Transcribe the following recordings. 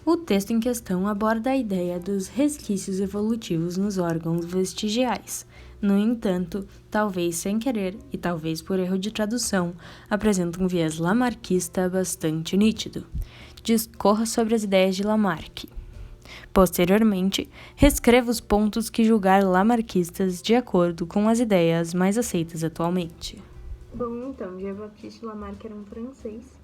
O texto em questão aborda a ideia dos resquícios evolutivos nos órgãos vestigiais. No entanto, talvez sem querer e talvez por erro de tradução, apresenta um viés lamarquista bastante nítido. Discorra sobre as ideias de Lamarck. Posteriormente, reescreva os pontos que julgar lamarquistas de acordo com as ideias mais aceitas atualmente. Bom, então, Jean-Baptiste Lamarck era um francês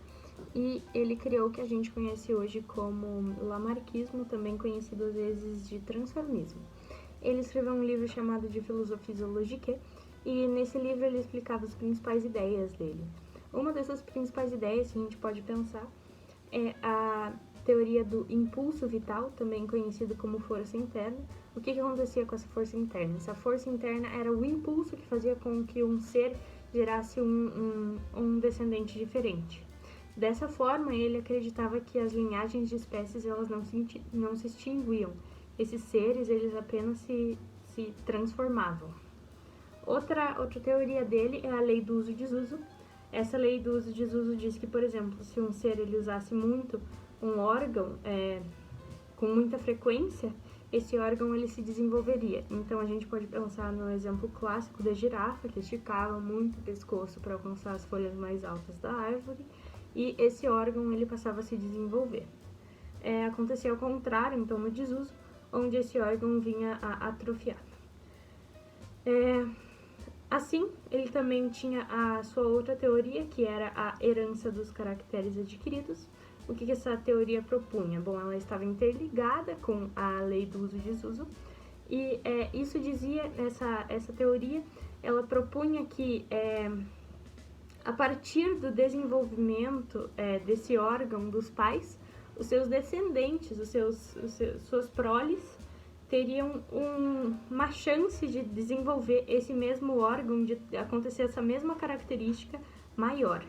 e ele criou o que a gente conhece hoje como lamarquismo, também conhecido às vezes de transformismo. Ele escreveu um livro chamado de Philosophie zoologique e nesse livro ele explicava as principais ideias dele. Uma dessas principais ideias que a gente pode pensar é a teoria do impulso vital, também conhecido como força interna. O que acontecia com essa força interna? Essa força interna era o impulso que fazia com que um ser gerasse um descendente diferente. Dessa forma, ele acreditava que as linhagens de espécies elas não se extinguiam. Esses seres eles apenas se transformavam. Outra teoria dele é a lei do uso e desuso. Essa lei do uso e desuso diz que, por exemplo, se um ser ele usasse muito um órgão com muita frequência, esse órgão ele se desenvolveria. Então a gente pode pensar no exemplo clássico da girafa, que esticava muito o pescoço para alcançar as folhas mais altas da árvore, e esse órgão ele passava a se desenvolver. Acontecia ao contrário, então, no desuso, onde esse órgão vinha a atrofiar. Assim, ele também tinha a sua outra teoria, que era a herança dos caracteres adquiridos. O que essa teoria propunha? Bom, ela estava interligada com a lei do uso e desuso, e isso dizia, essa teoria, ela propunha que a partir do desenvolvimento desse órgão dos pais, os seus descendentes, suas proles, teriam uma chance de desenvolver esse mesmo órgão, de acontecer essa mesma característica maior.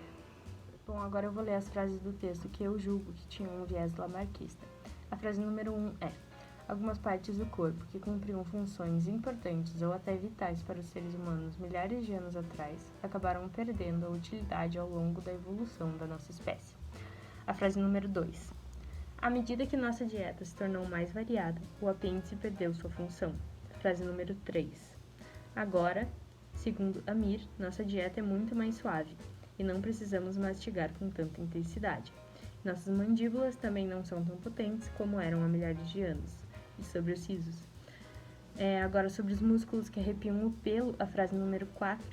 Bom, agora eu vou ler as frases do texto que eu julgo que tinham um viés lamarquista. A frase número 1 é: algumas partes do corpo que cumpriam funções importantes ou até vitais para os seres humanos milhares de anos atrás acabaram perdendo a utilidade ao longo da evolução da nossa espécie. A frase número 2: à medida que nossa dieta se tornou mais variada, o apêndice perdeu sua função. Frase número 3: agora, segundo Amir, nossa dieta é muito mais suave e não precisamos mastigar com tanta intensidade. Nossas mandíbulas também não são tão potentes como eram há milhares de anos. E sobre os sisos. Agora sobre os músculos que arrepiam o pelo, a frase número 4.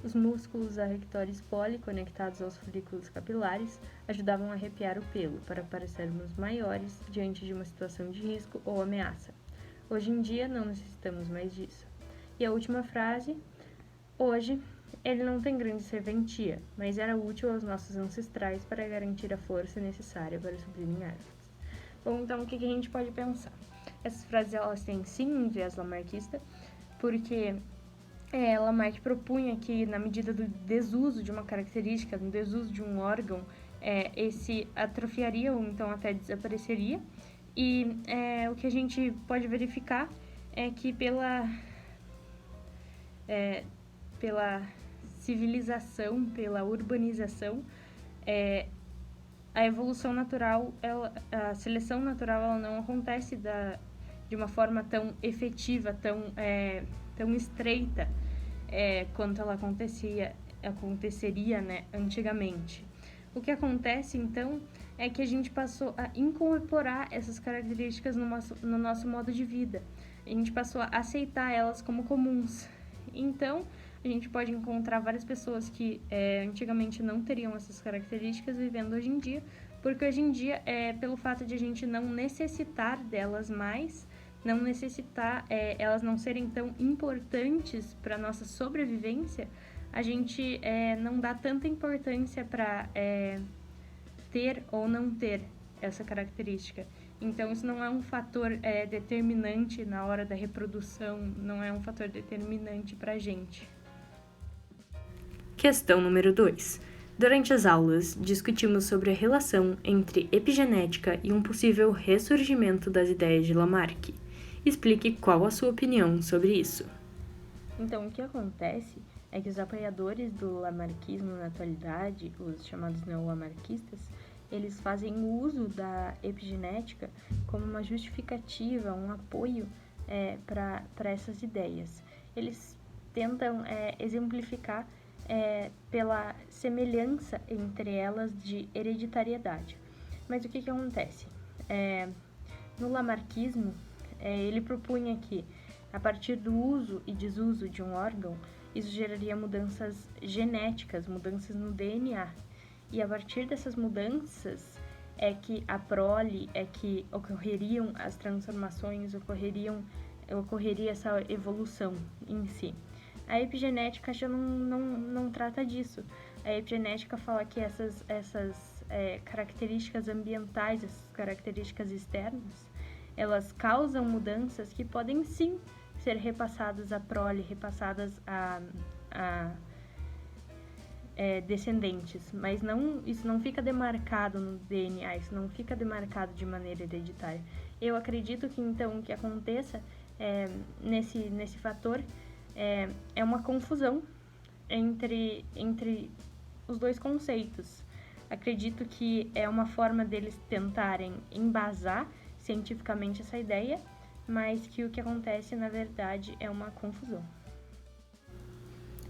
Os músculos arrectores poli conectados aos folículos capilares ajudavam a arrepiar o pelo para parecermos maiores diante de uma situação de risco ou ameaça. Hoje em dia não necessitamos mais disso. E a última frase: hoje ele não tem grande serventia, mas era útil aos nossos ancestrais para garantir a força necessária para subirem árvores. Bom, então o que a gente pode pensar? Essas frases elas têm sim um viés lamarquista, porque Lamarck propunha que na medida do desuso de uma característica, no desuso de um órgão, esse atrofiaria ou então até desapareceria. E o que a gente pode verificar é que pela civilização, pela urbanização, a evolução natural, a seleção natural, ela não acontece de uma forma tão efetiva, tão estreita quanto ela aconteceria, né, antigamente. O que acontece, então, é que a gente passou a incorporar essas características no nosso modo de vida. A gente passou a aceitar elas como comuns. Então, a gente pode encontrar várias pessoas que antigamente não teriam essas características vivendo hoje em dia, porque hoje em dia, pelo fato de a gente não necessitar delas mais, não necessitar, elas não serem tão importantes para a nossa sobrevivência, a gente não dá tanta importância para ter ou não ter essa característica. Então, isso não é um fator determinante na hora da reprodução, não é um fator determinante para a gente. Questão número 2. Durante as aulas, discutimos sobre a relação entre epigenética e um possível ressurgimento das ideias de Lamarck. Explique qual a sua opinião sobre isso. Então, o que acontece é que os apoiadores do lamarquismo na atualidade, os chamados neo-lamarquistas, eles fazem uso da epigenética como uma justificativa, um apoio para essas ideias. Eles tentam exemplificar pela semelhança entre elas de hereditariedade. Mas o que acontece? No lamarckismo, ele propunha que, a partir do uso e desuso de um órgão, isso geraria mudanças genéticas, mudanças no DNA. E a partir dessas mudanças é que a prole, é que ocorreriam as transformações, ocorreria essa evolução em si. A epigenética já não trata disso. A epigenética fala que essas características ambientais, essas características externas, elas causam mudanças que podem sim ser repassadas à prole, repassadas a descendentes, mas isso não fica demarcado no DNA, isso não fica demarcado de maneira hereditária. Eu acredito que então o que aconteça nesse fator é uma confusão entre os dois conceitos. Acredito que é uma forma deles tentarem embasar cientificamente essa ideia, mas que o que acontece, na verdade, é uma confusão.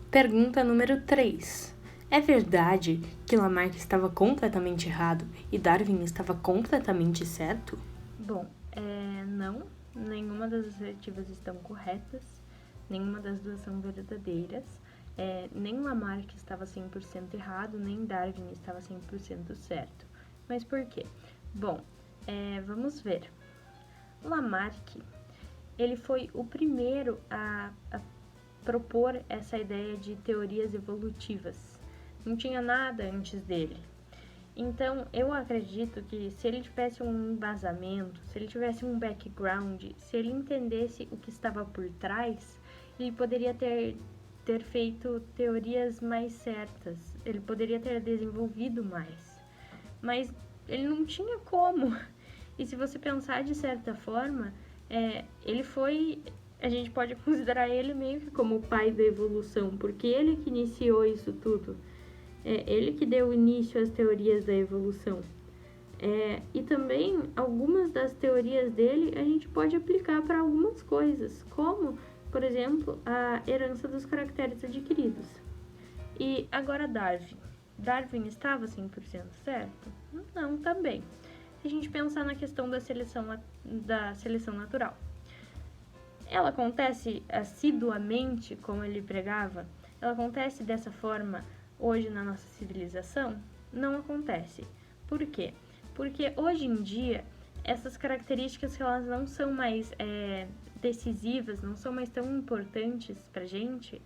Pergunta número 3. É verdade que Lamarck estava completamente errado e Darwin estava completamente certo? Bom, não. Nenhuma das assertivas estão corretas, nenhuma das duas são verdadeiras. Nem Lamarck estava 100% errado, nem Darwin estava 100% certo. Mas por quê? Bom, vamos ver. Lamarck, ele foi o primeiro a propor essa ideia de teorias evolutivas. Não tinha nada antes dele. Então, eu acredito que se ele tivesse um embasamento, se ele tivesse um background, se ele entendesse o que estava por trás, ele poderia ter feito teorias mais certas, ele poderia ter desenvolvido mais. Mas ele não tinha como. E se você pensar de certa forma, a gente pode considerar ele meio que como o pai da evolução, porque ele que iniciou isso tudo. Ele que deu início às teorias da evolução. E também, algumas das teorias dele a gente pode aplicar para algumas coisas, como, por exemplo, a herança dos caracteres adquiridos. E agora Darwin. Darwin estava 100% certo? Não, também. Se a gente pensar na questão da seleção natural. Ela acontece assiduamente, como ele pregava? Ela acontece dessa forma hoje na nossa civilização? Não acontece. Por quê? Porque hoje em dia, essas características elas não são mais decisivas, não são mais tão importantes pra gente,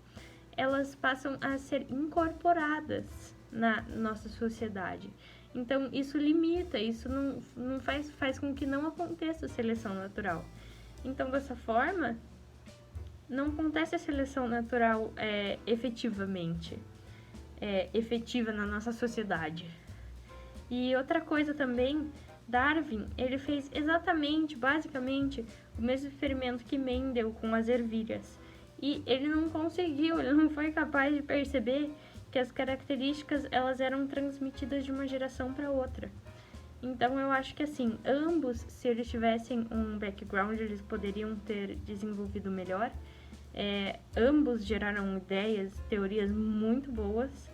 elas passam a ser incorporadas na nossa sociedade. Então, isso limita, isso não faz com que não aconteça a seleção natural. Então, dessa forma, não acontece a seleção natural efetivamente, efetiva na nossa sociedade. E outra coisa também, Darwin, ele fez basicamente, o mesmo experimento que Mendel com as ervilhas. E ele não conseguiu, ele não foi capaz de perceber que as características elas eram transmitidas de uma geração para outra. Então eu acho que assim, ambos, se eles tivessem um background, eles poderiam ter desenvolvido melhor. Ambos geraram teorias muito boas,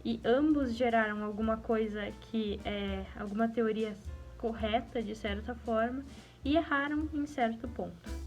e ambos geraram alguma coisa que alguma teoria correta de certa forma, e erraram em certo ponto.